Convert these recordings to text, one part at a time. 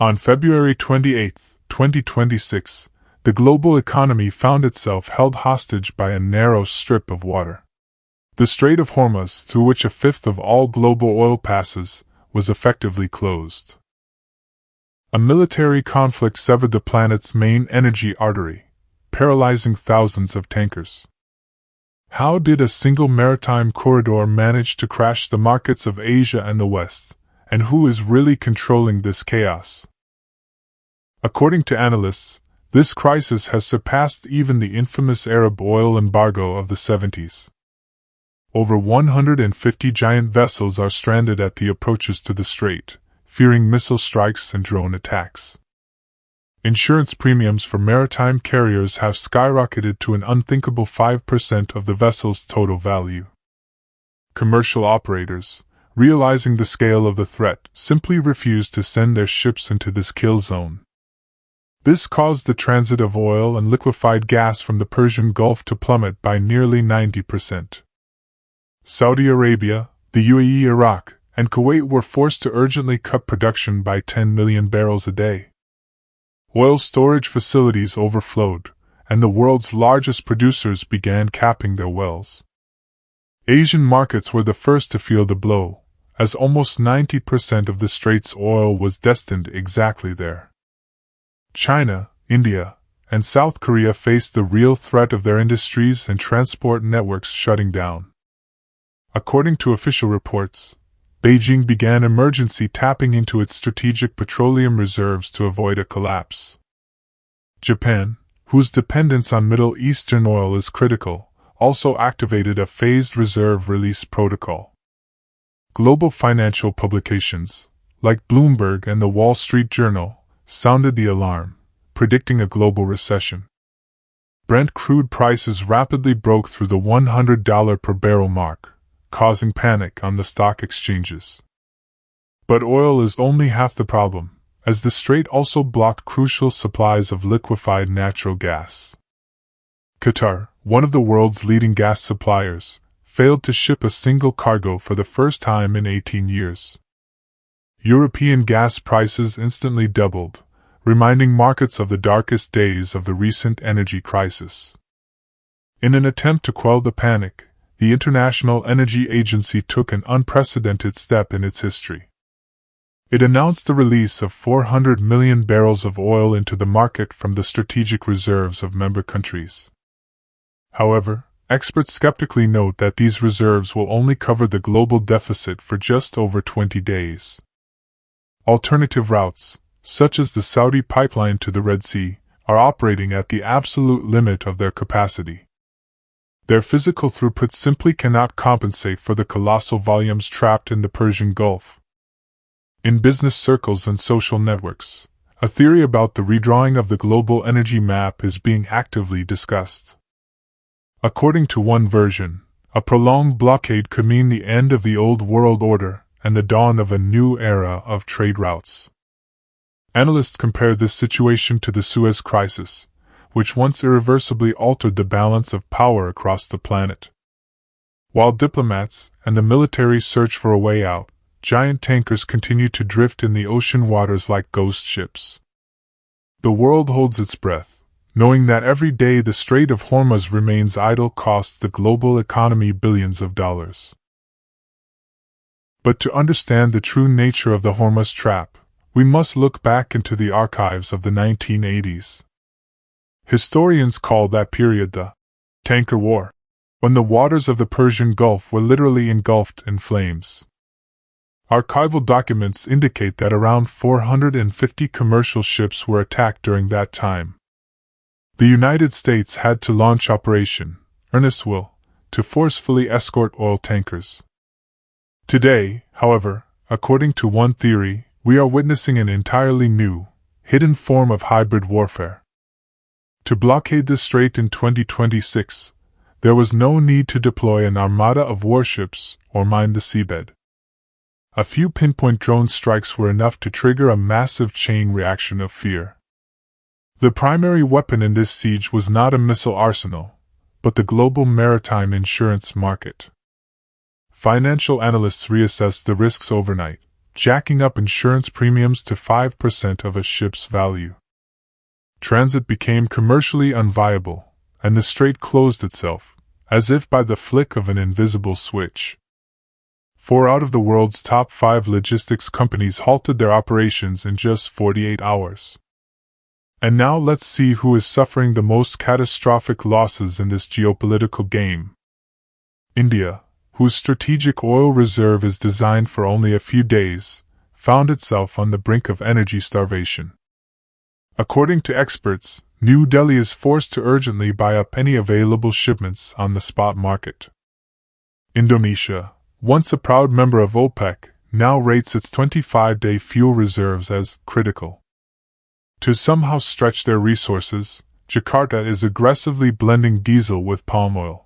On February 28, 2026, the global economy found itself held hostage by a narrow strip of water. The Strait of Hormuz, through which a fifth of all global oil passes, was effectively closed. A military conflict severed the planet's main energy artery, paralyzing thousands of tankers. How did a single maritime corridor manage to crash the markets of Asia and the West, and who is really controlling this chaos? According to analysts, this crisis has surpassed even the infamous Arab oil embargo of the 70s. Over 150 giant vessels are stranded at the approaches to the strait, fearing missile strikes and drone attacks. Insurance premiums for maritime carriers have skyrocketed to an unthinkable 5% of the vessel's total value. Commercial operators, realizing the scale of the threat, simply refuse to send their ships into this kill zone. This caused the transit of oil and liquefied gas from the Persian Gulf to plummet by nearly 90%. Saudi Arabia, the UAE, Iraq, and Kuwait were forced to urgently cut production by 10 million barrels a day. Oil storage facilities overflowed, and the world's largest producers began capping their wells. Asian markets were the first to feel the blow, as almost 90% of the strait's oil was destined exactly there. China, India, and South Korea faced the real threat of their industries and transport networks shutting down. According to official reports, Beijing began emergency tapping into its strategic petroleum reserves to avoid a collapse. Japan, whose dependence on Middle Eastern oil is critical, also activated a phased reserve release protocol. Global financial publications, like Bloomberg and the Wall Street Journal, sounded the alarm, predicting a global recession. Brent crude prices rapidly broke through the $100 per barrel mark, causing panic on the stock exchanges. But oil is only half the problem, as the strait also blocked crucial supplies of liquefied natural gas. Qatar, one of the world's leading gas suppliers, failed to ship a single cargo for the first time in 18 years. European gas prices instantly doubled, reminding markets of the darkest days of the recent energy crisis. In an attempt to quell the panic, the International Energy Agency took an unprecedented step in its history. It announced the release of 400 million barrels of oil into the market from the strategic reserves of member countries. However, experts skeptically note that these reserves will only cover the global deficit for just over 20 days. Alternative routes, such as the Saudi pipeline to the Red Sea, are operating at the absolute limit of their capacity. Their physical throughput simply cannot compensate for the colossal volumes trapped in the Persian Gulf. In business circles and social networks, a theory about the redrawing of the global energy map is being actively discussed. According to one version, a prolonged blockade could mean the end of the old world order and the dawn of a new era of trade routes. Analysts compare this situation to the Suez Crisis, which once irreversibly altered the balance of power across the planet. While diplomats and the military search for a way out, giant tankers continue to drift in the ocean waters like ghost ships. The world holds its breath, knowing that every day the Strait of Hormuz remains idle costs the global economy billions of dollars. But to understand the true nature of the Hormuz trap, we must look back into the archives of the 1980s. Historians call that period the Tanker War, when the waters of the Persian Gulf were literally engulfed in flames. Archival documents indicate that around 450 commercial ships were attacked during that time. The United States had to launch Operation Earnest Will to forcefully escort oil tankers. Today, however, according to one theory, we are witnessing an entirely new, hidden form of hybrid warfare. To blockade the strait in 2026, there was no need to deploy an armada of warships or mine the seabed. A few pinpoint drone strikes were enough to trigger a massive chain reaction of fear. The primary weapon in this siege was not a missile arsenal, but the global maritime insurance market. Financial analysts reassessed the risks overnight, jacking up insurance premiums to 5% of a ship's value. Transit became commercially unviable, and the strait closed itself, as if by the flick of an invisible switch. 4 out of the world's top 5 logistics companies halted their operations in just 48 hours. And now let's see who is suffering the most catastrophic losses in this geopolitical game. India, whose strategic oil reserve is designed for only a few days, found itself on the brink of energy starvation. According to experts, New Delhi is forced to urgently buy up any available shipments on the spot market. Indonesia, once a proud member of OPEC, now rates its 25-day fuel reserves as critical. To somehow stretch their resources, Jakarta is aggressively blending diesel with palm oil.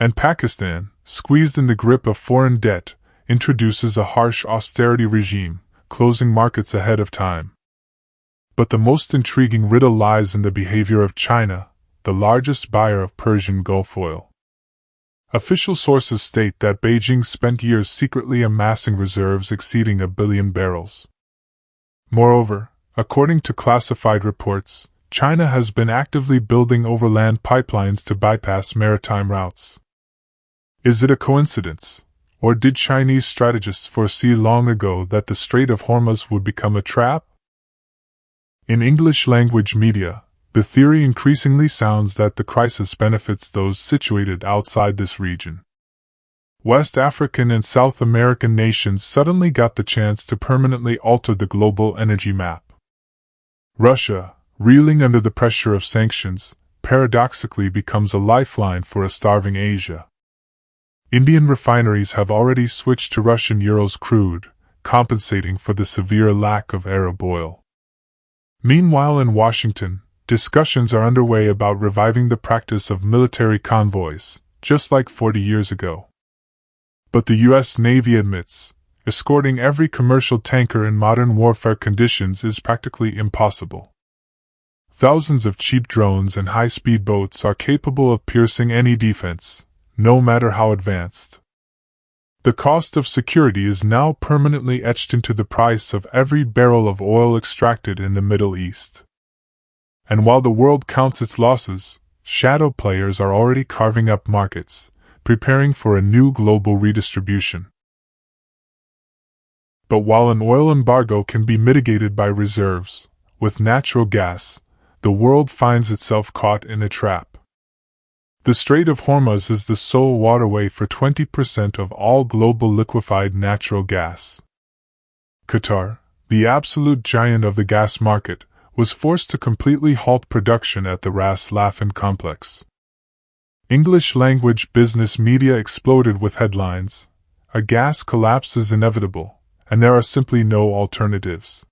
And Pakistan, squeezed in the grip of foreign debt, introduces a harsh austerity regime, closing markets ahead of time. But the most intriguing riddle lies in the behavior of China, the largest buyer of Persian Gulf oil. Official sources state that Beijing spent years secretly amassing reserves exceeding 1 billion barrels. Moreover, according to classified reports, China has been actively building overland pipelines to bypass maritime routes. Is it a coincidence, or did Chinese strategists foresee long ago that the Strait of Hormuz would become a trap? In English-language media, the theory increasingly sounds that the crisis benefits those situated outside this region. West African and South American nations suddenly got the chance to permanently alter the global energy map. Russia, reeling under the pressure of sanctions, paradoxically becomes a lifeline for a starving Asia. Indian refineries have already switched to Russian Urals crude, compensating for the severe lack of Arab oil. Meanwhile in Washington, discussions are underway about reviving the practice of military convoys, just like 40 years ago. But the U.S. Navy admits, escorting every commercial tanker in modern warfare conditions is practically impossible. Thousands of cheap drones and high-speed boats are capable of piercing any defense, no matter how advanced. The cost of security is now permanently etched into the price of every barrel of oil extracted in the Middle East. And while the world counts its losses, shadow players are already carving up markets, preparing for a new global redistribution. But while an oil embargo can be mitigated by reserves, with natural gas, the world finds itself caught in a trap. The Strait of Hormuz is the sole waterway for 20% of all global liquefied natural gas. Qatar, the absolute giant of the gas market, was forced to completely halt production at the Ras Laffan complex. English-language business media exploded with headlines, "A gas collapse is inevitable, and there are simply no alternatives."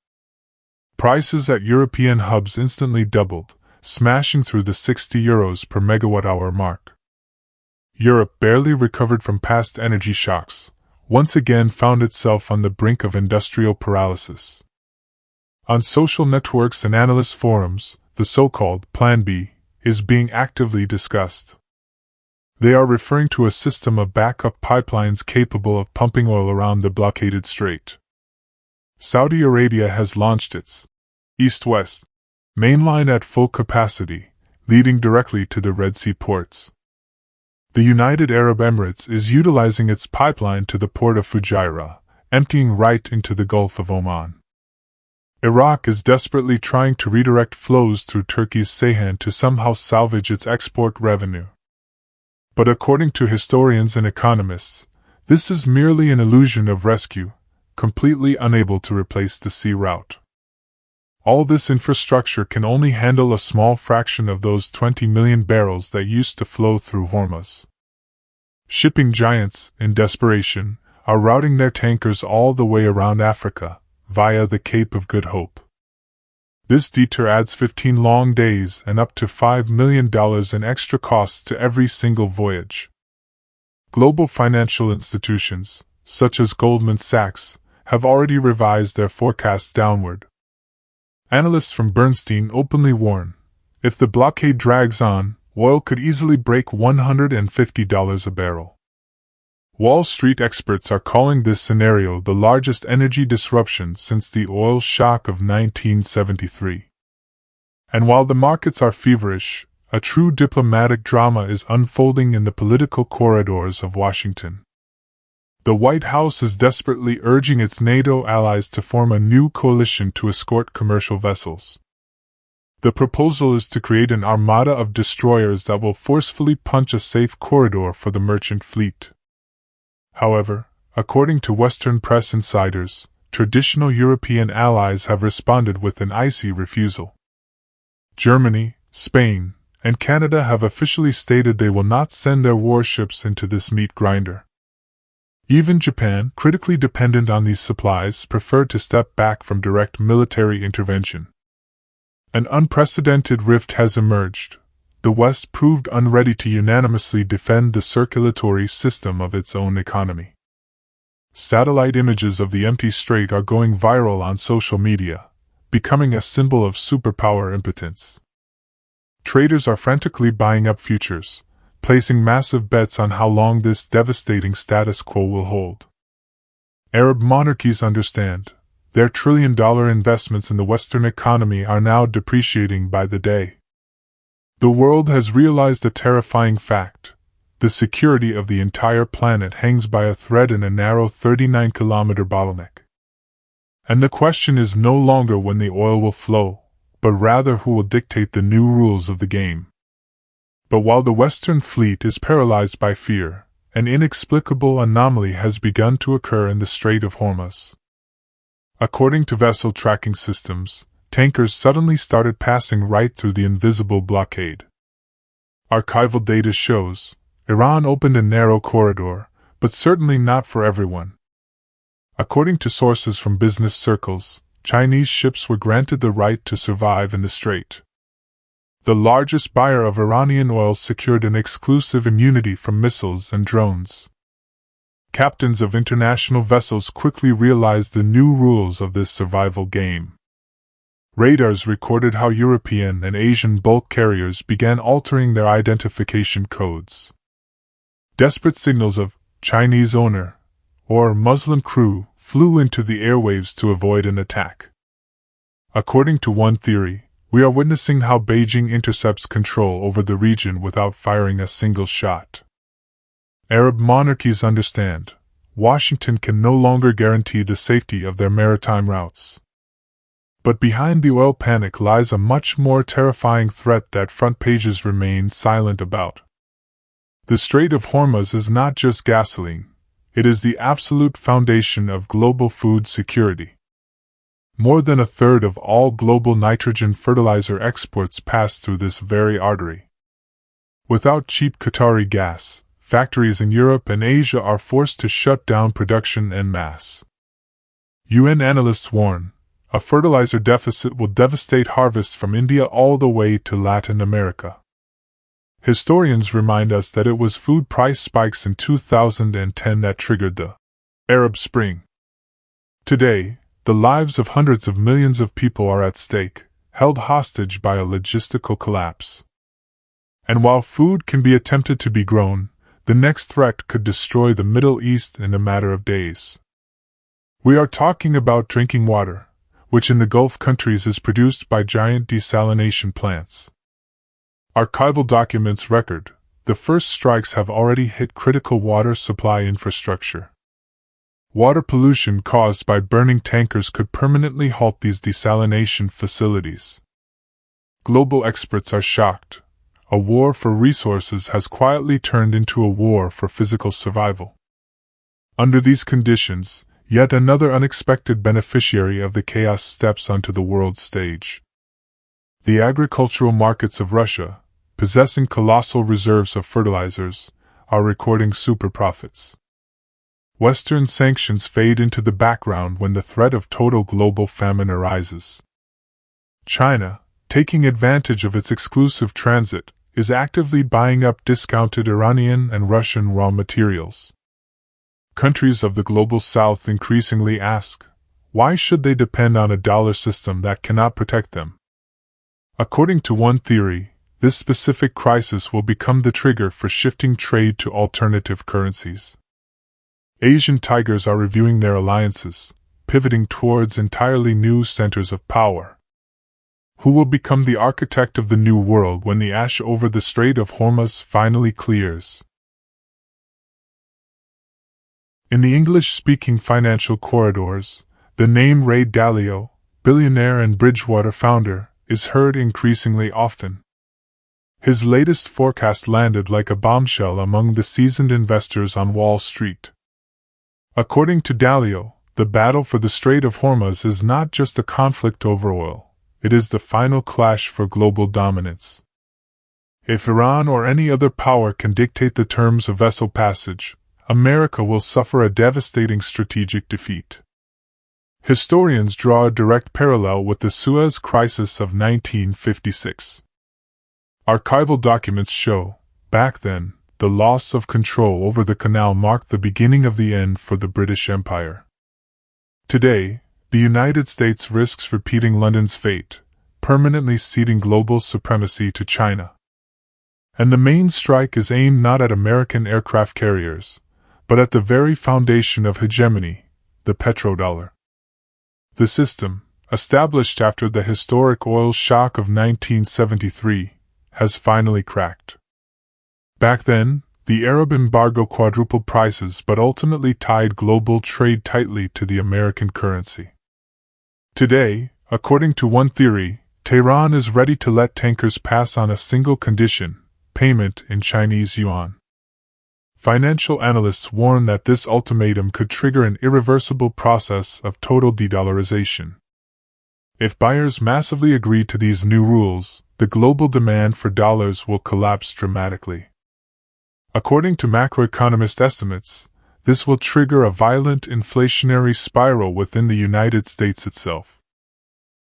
Prices at European hubs instantly doubled, smashing through the €60 per megawatt-hour mark. Europe, barely recovered from past energy shocks, once again found itself on the brink of industrial paralysis. On social networks and analyst forums, the so-called Plan B is being actively discussed. They are referring to a system of backup pipelines capable of pumping oil around the blockaded strait. Saudi Arabia has launched its East-West mainline at full capacity, leading directly to the Red Sea ports. The United Arab Emirates is utilizing its pipeline to the port of Fujairah, emptying right into the Gulf of Oman. Iraq is desperately trying to redirect flows through Turkey's Ceyhan to somehow salvage its export revenue. But according to historians and economists, this is merely an illusion of rescue, completely unable to replace the sea route. All this infrastructure can only handle a small fraction of those 20 million barrels that used to flow through Hormuz. Shipping giants, in desperation, are routing their tankers all the way around Africa, via the Cape of Good Hope. This detour adds 15 long days and up to $5 million in extra costs to every single voyage. Global financial institutions, such as Goldman Sachs, have already revised their forecasts downward. Analysts from Bernstein openly warn, if the blockade drags on, oil could easily break $150 a barrel. Wall Street experts are calling this scenario the largest energy disruption since the oil shock of 1973. And while the markets are feverish, a true diplomatic drama is unfolding in the political corridors of Washington. The White House is desperately urging its NATO allies to form a new coalition to escort commercial vessels. The proposal is to create an armada of destroyers that will forcefully punch a safe corridor for the merchant fleet. However, according to Western press insiders, traditional European allies have responded with an icy refusal. Germany, Spain, and Canada have officially stated they will not send their warships into this meat grinder. Even Japan, critically dependent on these supplies, preferred to step back from direct military intervention. An unprecedented rift has emerged. The West proved unready to unanimously defend the circulatory system of its own economy. Satellite images of the empty strait are going viral on social media, becoming a symbol of superpower impotence. Traders are frantically buying up futures, placing massive bets on how long this devastating status quo will hold. Arab monarchies understand. Their trillion-dollar investments in the Western economy are now depreciating by the day. The world has realized a terrifying fact. The security of the entire planet hangs by a thread in a narrow 39-kilometer bottleneck. And the question is no longer when the oil will flow, but rather who will dictate the new rules of the game. But while the Western fleet is paralyzed by fear, an inexplicable anomaly has begun to occur in the Strait of Hormuz. According to vessel tracking systems, tankers suddenly started passing right through the invisible blockade. Archival data shows Iran opened a narrow corridor, but certainly not for everyone. According to sources from business circles, Chinese ships were granted the right to survive in the strait. The largest buyer of Iranian oil secured an exclusive immunity from missiles and drones. Captains of international vessels quickly realized the new rules of this survival game. Radars recorded how European and Asian bulk carriers began altering their identification codes. Desperate signals of Chinese owner or Muslim crew flew into the airwaves to avoid an attack. According to one theory, we are witnessing how Beijing intercepts control over the region without firing a single shot. Arab monarchies understand. Washington can no longer guarantee the safety of their maritime routes. But behind the oil panic lies a much more terrifying threat that front pages remain silent about. The Strait of Hormuz is not just gasoline, it is the absolute foundation of global food security. More than a third of all global nitrogen fertilizer exports pass through this very artery. Without cheap Qatari gas, factories in Europe and Asia are forced to shut down production en masse. UN analysts warn, a fertilizer deficit will devastate harvests from India all the way to Latin America. Historians remind us that it was food price spikes in 2010 that triggered the Arab Spring. Today, the lives of hundreds of millions of people are at stake, held hostage by a logistical collapse. And while food can be attempted to be grown, the next threat could destroy the Middle East in a matter of days. We are talking about drinking water, which in the Gulf countries is produced by giant desalination plants. Archival documents record, the first strikes have already hit critical water supply infrastructure. Water pollution caused by burning tankers could permanently halt these desalination facilities. Global experts are shocked. A war for resources has quietly turned into a war for physical survival. Under these conditions, yet another unexpected beneficiary of the chaos steps onto the world stage. The agricultural markets of Russia, possessing colossal reserves of fertilizers, are recording super profits. Western sanctions fade into the background when the threat of total global famine arises. China, taking advantage of its exclusive transit, is actively buying up discounted Iranian and Russian raw materials. Countries of the global south increasingly ask, why should they depend on a dollar system that cannot protect them? According to one theory, this specific crisis will become the trigger for shifting trade to alternative currencies. Asian tigers are reviewing their alliances, pivoting towards entirely new centers of power. Who will become the architect of the new world when the ash over the Strait of Hormuz finally clears? In the English-speaking financial corridors, the name Ray Dalio, billionaire and Bridgewater founder, is heard increasingly often. His latest forecast landed like a bombshell among the seasoned investors on Wall Street. According to Dalio, the battle for the Strait of Hormuz is not just a conflict over oil, it is the final clash for global dominance. If Iran or any other power can dictate the terms of vessel passage, America will suffer a devastating strategic defeat. Historians draw a direct parallel with the Suez Crisis of 1956. Archival documents show, back then, the loss of control over the canal marked the beginning of the end for the British Empire. Today, the United States risks repeating London's fate, permanently ceding global supremacy to China. And the main strike is aimed not at American aircraft carriers, but at the very foundation of hegemony, the petrodollar. The system, established after the historic oil shock of 1973, has finally cracked. Back then, the Arab embargo quadrupled prices but ultimately tied global trade tightly to the American currency. Today, according to one theory, Tehran is ready to let tankers pass on a single condition: payment in Chinese yuan. Financial analysts warn that this ultimatum could trigger an irreversible process of total de-dollarization. If buyers massively agree to these new rules, the global demand for dollars will collapse dramatically. According to macroeconomist estimates, this will trigger a violent inflationary spiral within the United States itself.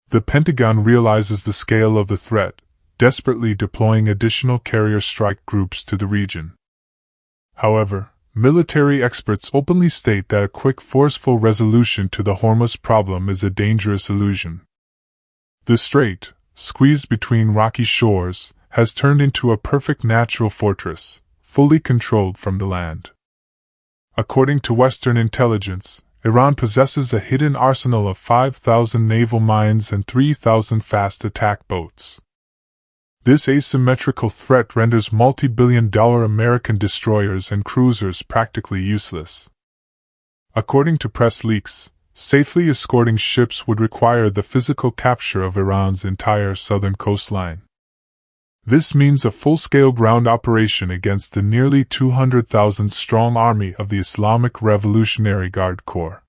The Pentagon realizes the scale of the threat, desperately deploying additional carrier strike groups to the region. However, military experts openly state that a quick, forceful resolution to the Hormuz problem is a dangerous illusion. The strait, squeezed between rocky shores, has turned into a perfect natural fortress, fully controlled from the land. According to Western intelligence, Iran possesses a hidden arsenal of 5,000 naval mines and 3,000 fast attack boats. This asymmetrical threat renders multi-billion-dollar American destroyers and cruisers practically useless. According to press leaks, safely escorting ships would require the physical capture of Iran's entire southern coastline. This means a full-scale ground operation against the nearly 200,000-strong army of the Islamic Revolutionary Guard Corps.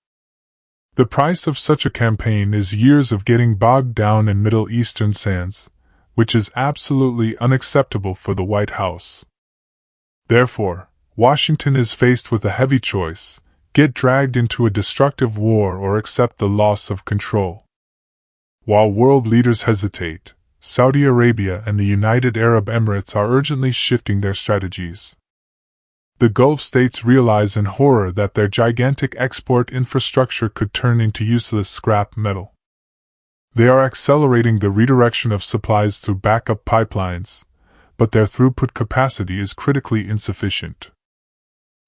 The price of such a campaign is years of getting bogged down in Middle Eastern sands, which is absolutely unacceptable for the White House. Therefore, Washington is faced with a heavy choice: get dragged into a destructive war or accept the loss of control. While world leaders hesitate, Saudi Arabia and the United Arab Emirates are urgently shifting their strategies. The Gulf states realize in horror that their gigantic export infrastructure could turn into useless scrap metal. They are accelerating the redirection of supplies through backup pipelines, but their throughput capacity is critically insufficient.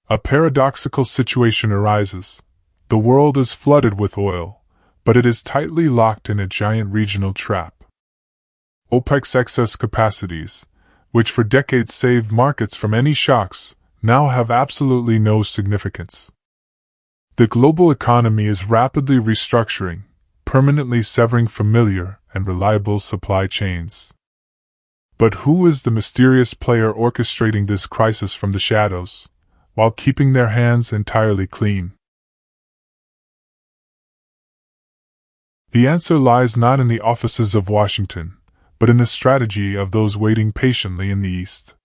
A paradoxical situation arises. The world is flooded with oil, but it is tightly locked in a giant regional trap. OPEC's excess capacities, which for decades saved markets from any shocks, now have absolutely no significance. The global economy is rapidly restructuring, permanently severing familiar and reliable supply chains. But who is the mysterious player orchestrating this crisis from the shadows, while keeping their hands entirely clean? The answer lies not in the offices of Washington, but in the strategy of those waiting patiently in the East.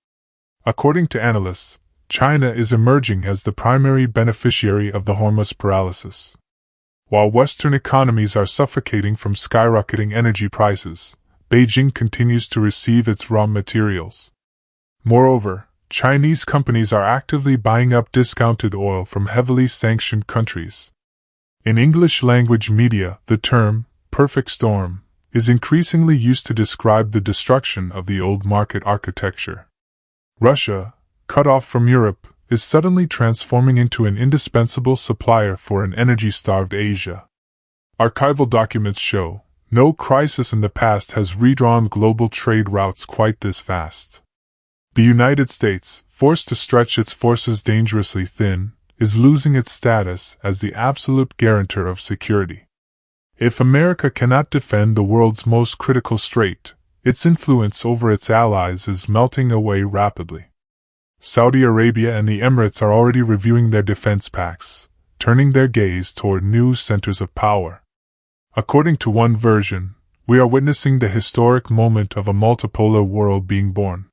According to analysts, China is emerging as the primary beneficiary of the Hormuz paralysis. While Western economies are suffocating from skyrocketing energy prices, Beijing continues to receive its raw materials. Moreover, Chinese companies are actively buying up discounted oil from heavily sanctioned countries. In English-language media, the term perfect storm is increasingly used to describe the destruction of the old market architecture. Russia, cut off from Europe, is suddenly transforming into an indispensable supplier for an energy-starved Asia. Archival documents show no crisis in the past has redrawn global trade routes quite this fast. The United States, forced to stretch its forces dangerously thin, is losing its status as the absolute guarantor of security. If America cannot defend the world's most critical strait, its influence over its allies is melting away rapidly. Saudi Arabia and the Emirates are already reviewing their defense pacts, turning their gaze toward new centers of power. According to one version, we are witnessing the historic moment of a multipolar world being born.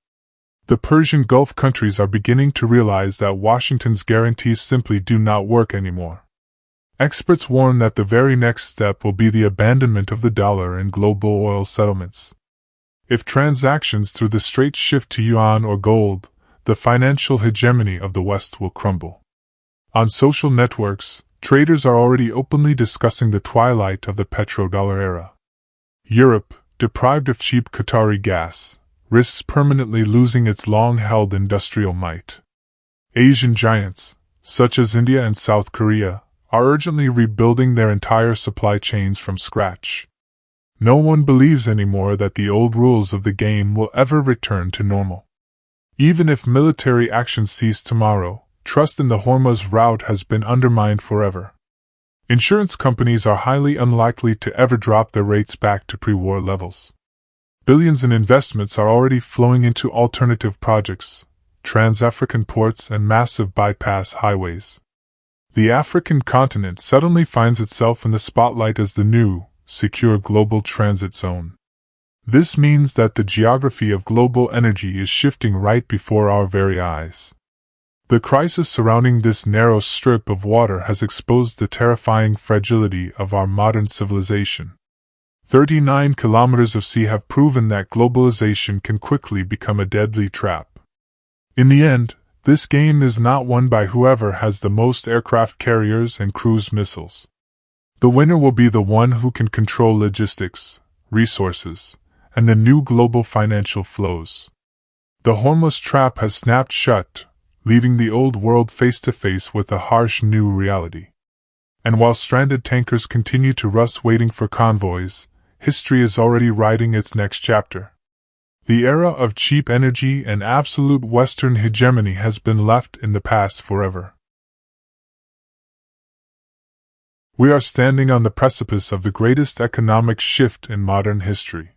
The Persian Gulf countries are beginning to realize that Washington's guarantees simply do not work anymore. Experts warn that the very next step will be the abandonment of the dollar in global oil settlements. If transactions through the strait shift to yuan or gold, the financial hegemony of the West will crumble. On social networks, traders are already openly discussing the twilight of the petrodollar era. Europe, deprived of cheap Qatari gas, risks permanently losing its long-held industrial might. Asian giants, such as India and South Korea, are urgently rebuilding their entire supply chains from scratch. No one believes anymore that the old rules of the game will ever return to normal. Even if military action cease tomorrow, trust in the Hormuz route has been undermined forever. Insurance companies are highly unlikely to ever drop their rates back to pre-war levels. Billions in investments are already flowing into alternative projects, trans-African ports and massive bypass highways. The African continent suddenly finds itself in the spotlight as the new, secure global transit zone. This means that the geography of global energy is shifting right before our very eyes. The crisis surrounding this narrow strip of water has exposed the terrifying fragility of our modern civilization. 39 kilometers of sea have proven that globalization can quickly become a deadly trap. In the end, this game is not won by whoever has the most aircraft carriers and cruise missiles. The winner will be the one who can control logistics, resources, and the new global financial flows. The Hormuz trap has snapped shut, leaving the old world face to face with a harsh new reality. And while stranded tankers continue to rust waiting for convoys, history is already writing its next chapter. The era of cheap energy and absolute Western hegemony has been left in the past forever. We are standing on the precipice of the greatest economic shift in modern history.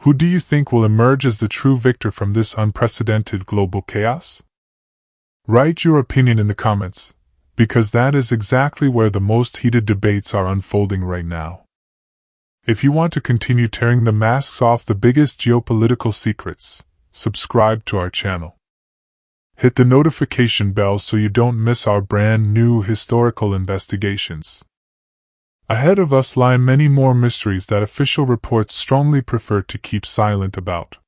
Who do you think will emerge as the true victor from this unprecedented global chaos? Write your opinion in the comments, because that is exactly where the most heated debates are unfolding right now. If you want to continue tearing the masks off the biggest geopolitical secrets, subscribe to our channel. Hit the notification bell so you don't miss our brand new historical investigations. Ahead of us lie many more mysteries that official reports strongly prefer to keep silent about.